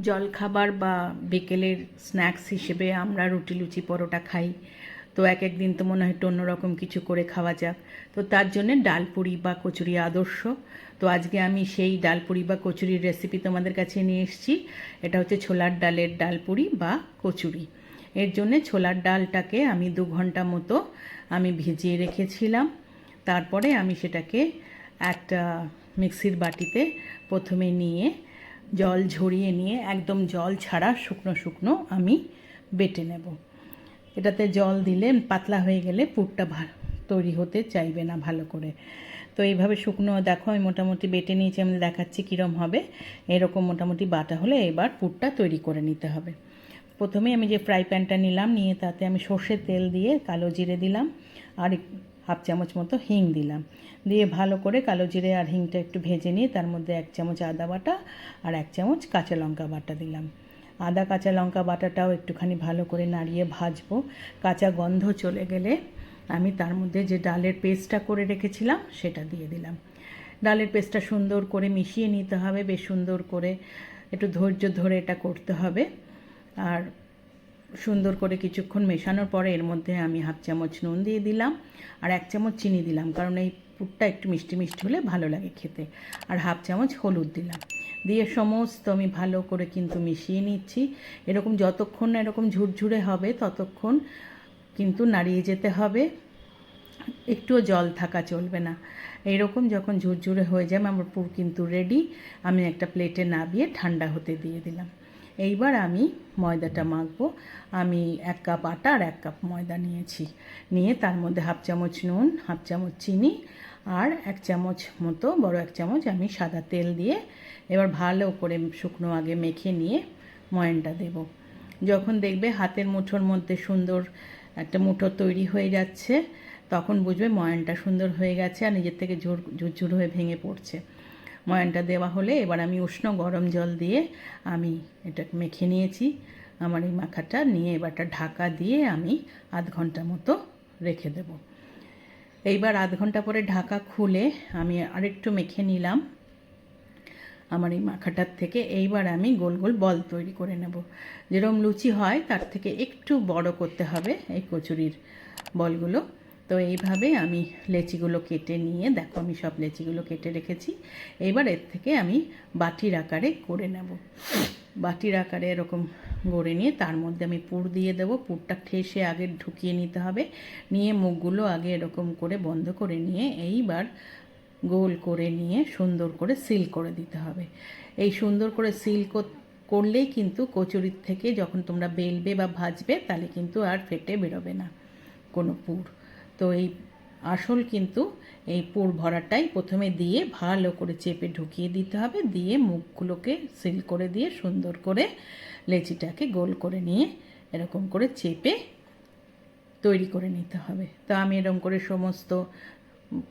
জলখাবার বা বিকেলের স্ন্যাক্স হিসেবে আমরা রুটি লুচি পরোটা খাই। তো এক এক দিন তো মনে হয় একটু অন্যরকম কিছু করে খাওয়া যাক। তো তার জন্যে ডালপুরি বা কচুরি আদর্শ। তো আজকে আমি সেই ডালপুরি বা কচুরির রেসিপি তোমাদের কাছে নিয়ে এসেছি। এটা হচ্ছে ছোলার ডালের ডালপুরি বা কচুরি। এর জন্যে ছোলার ডালটাকে আমি 2 ঘন্টা মতো আমি ভিজিয়ে রেখেছিলাম। তারপরে আমি সেটাকে একটা মিক্সির বাটিতে প্রথমে নিয়ে জল ঝরিয়ে নিয়ে একদম জল ছাড়া শুকনো শুকনো আমি বেটে নেব। এটাতে জল দিলে পাতলা হয়ে গেলে পুরটা তৈরি হতে চাইবে না ভালো করে। তো এইভাবে শুকনো দেখো আমি মোটামুটি বেটে নিয়েছি, আমি দেখাচ্ছি কীরকম হবে। এরকম মোটামুটি বাটা হলে এবার পুরটা তৈরি করে নিতে হবে। প্রথমে আমি যে ফ্রাই প্যানটা নিলাম, নিয়ে তাতে আমি সর্ষের তেল দিয়ে কালো জিরে দিলাম আর 1/2 চামচ মতো হিং দিলাম। দিয়ে ভালো করে কালো জিরে আর হিংটা একটু ভেজে নিয়ে তার মধ্যে 1 চামচ আদা বাটা আর 1 চামচ কাঁচা লঙ্কা বাটা দিলাম। আদা কাঁচা লঙ্কা বাটাটাও একটুখানি ভালো করে নাড়িয়ে ভাজবো। কাঁচা গন্ধ চলে গেলে আমি তার মধ্যে যে ডালের পেস্টটা করে রেখেছিলাম সেটা দিয়ে দিলাম। ডালের পেস্টটা সুন্দর করে মিশিয়ে নিতে হবে, বেশ সুন্দর করে একটু ধৈর্য ধরে এটা করতে হবে। আর সুন্দর করে কিছুক্ষণ মেশানোর পরে এর মধ্যে আমি 1/2 চামচ নুন দিয়ে দিলাম আর 1 চামচ চিনি দিলাম, কারণ এই পুরটা একটু মিষ্টি মিষ্টি হলে ভালো লাগে খেতে। আর 1/2 চামচ হলুদ দিলাম। দিয়ে সমস্ত আমি ভালো করে কিন্তু মিশিয়ে নিচ্ছি। এরকম যতক্ষণ না এরকম ঝুরঝুরে হবে ততক্ষণ কিন্তু নাড়িয়ে যেতে হবে, একটুও জল থাকা চলবে না। এইরকম যখন ঝুরঝুরে হয়ে যাবে আমার পুর কিন্তু রেডি। আমি একটা প্লেটে নামিয়ে ঠান্ডা হতে দিয়ে দিলাম। এইবার আমি ময়দাটা মাখবো। আমি 1 কাপ আটা আর 1 কাপ ময়দা নিয়েছি। নিয়ে তার মধ্যে 1/2 চামচ নুন, 1/2 চামচ চিনি আর 1 চামচ মতো বড় 1 চামচ আমি সাদা তেল দিয়ে এবার ভালো করে শুকনো আগে মেখে নিয়ে ময়ানটা দেব। যখন দেখবে হাতের মুঠোর মধ্যে সুন্দর একটা মুঠো তৈরি হয়ে যাচ্ছে তখন বুঝবে ময়ানটা সুন্দর হয়ে গেছে আর নিজের থেকে ঝুরঝুর হয়ে ভেঙে পড়ছে। ময়ানটা দেওয়া হলে এবার আমি উষ্ণ গরম জল দিয়ে আমি এটা মেখে নিয়েছি। আমার এই মাখাটা নিয়ে এবারটা ঢাকা দিয়ে আমি 1/2 ঘন্টা মতো রেখে দেব। এইবার 1/2 ঘন্টা পরে ঢাকা খুলে আমি আরেকটু মেখে নিলাম আমার এই মাখাটার থেকে। এইবার আমি গোল গোল বল তৈরি করে নেব। যেরকম লুচি হয় তার থেকে একটু বড় করতে হবে এই কচুরির বলগুলো। তো এইভাবে আমি লেচিগুলো কেটে নিয়ে দেখো আমি সব লেচিগুলো কেটে রেখেছি। এইবার এর থেকে আমি বাটির আকারে করে নেব। বাটির আকারে এরকম গড়ে নিয়ে তার মধ্যে আমি পুর দিয়ে দেবো। পুরটা ঠেসে আগে ঢুকিয়ে নিতে হবে। নিয়ে মুখগুলো আগে এরকম করে বন্ধ করে নিয়ে এইবার গোল করে নিয়ে সুন্দর করে সিল করে দিতে হবে। এই সুন্দর করে সিল করলেই কিন্তু কচুরির থেকে যখন তোমরা বেলবে বা ভাজবে তাহলে কিন্তু আর ফেটে বেরোবে না কোনো পুর। তো এই আসল কিন্তু এই পুর ভরাটাই প্রথমে দিয়ে ভালো করে চেপে ঢুকিয়ে দিতে হবে। দিয়ে মুখগুলোকে সিল করে দিয়ে সুন্দর করে লেচিটাকে গোল করে নিয়ে এরকম করে চেপে তৈরি করে নিতে হবে। তো আমি এরকম করে সমস্ত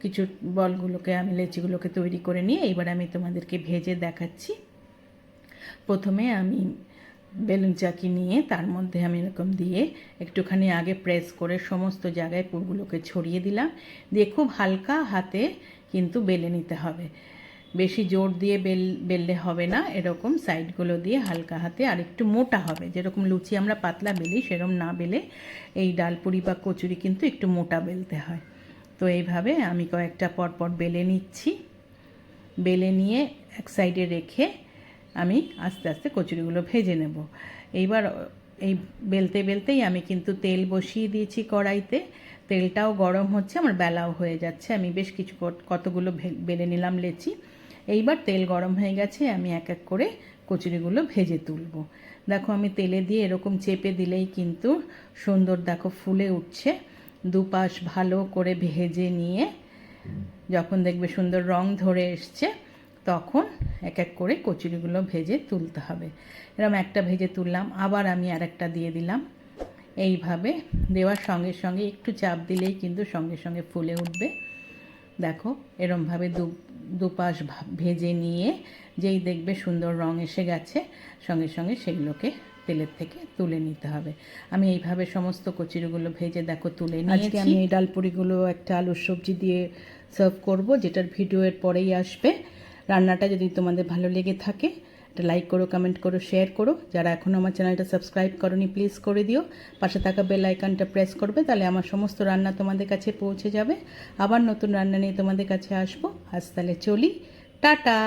কিছু বলগুলোকে আমি লেচিগুলোকে তৈরি করে নিয়ে এবার আমি তোমাদেরকে ভেজে দেখাচ্ছি। প্রথমে আমি বেলুন চাকি নিয়ে তার মধ্যে আমি এরকম দিয়ে একটুখানি আগে প্রেস করে সমস্ত জায়গায় পুরগুলোকে ছড়িয়ে দিলাম। দিয়ে খুব হালকা হাতে কিন্তু বেলে নিতে হবে, বেশি জোর দিয়ে বেললে হবে না। এরকম সাইডগুলো দিয়ে হালকা হাতে আর একটু মোটা হবে, যেরকম লুচি আমরা পাতলা বেলি সেরকম না বেলে এই ডালপুরি বা কচুরি কিন্তু একটু মোটা বেলতে হয়। তো এইভাবে আমি কয়েকটা পরপর বেলে নিচ্ছি। বেলে নিয়ে এক সাইডে রেখে আমি আস্তে আস্তে কচুরিগুলো ভেজে নেব। এইবার এই বেলতে বেলতেই আমি কিন্তু তেল বসিয়ে দিয়েছি কড়াইতে। তেলটাও গরম হচ্ছে, আমার বেলাও হয়ে যাচ্ছে। আমি বেশ কিছু কতগুলো বেলে নিলাম লেচি। এইবার তেল গরম হয়ে গেছে, আমি এক এক করে কচুরিগুলো ভেজে তুলব। দেখো আমি তেলে দিয়ে এরকম চেপে দিলেই কিন্তু সুন্দর দেখো ফুলে উঠছে। দুপাশ ভালো করে ভেজে নিয়ে যখন দেখবে সুন্দর রং ধরে এসছে তখন এক এক করে কচুরিগুলো ভেজে তুলতে হবে। এরকম একটা ভেজে তুললাম, আবার আমি আরেকটা দিয়ে দিলাম। এইভাবে দেওয়ার সঙ্গে সঙ্গে একটু চাপ দিলেই কিন্তু সঙ্গে সঙ্গে ফুলে উঠবে। দেখো এরমভাবে দুপাশ ভেজে নিয়ে যেই দেখবে সুন্দর রং এসে গেছে সঙ্গে সঙ্গে সেগুলোকে তেলের থেকে তুলে নিতে হবে। আমি এইভাবে সমস্ত কচুরিগুলো ভেজে দেখো তুলে নিয়েছি। আজকে আমি এই ডালপুরিগুলো একটা আলুর সবজি দিয়ে সার্ভ করব, যেটার ভিডিও এর পরেই আসবে। রান্নাটা যদি তোমাদের ভালো লেগে থাকে একটা লাইক করো, কমেন্ট করো, শেয়ার করো। যারা এখনও আমার চ্যানেলটা সাবস্ক্রাইব করোনি প্লিজ করে দিও। পাশে থাকা বেল আইকনটা প্রেস করবে, তাহলে আমার সমস্ত রান্না তোমাদের কাছে পৌঁছে যাবে। আবার নতুন রান্না নিয়ে তোমাদের কাছে আসবো। আজ তাহলে চলি, টাটা।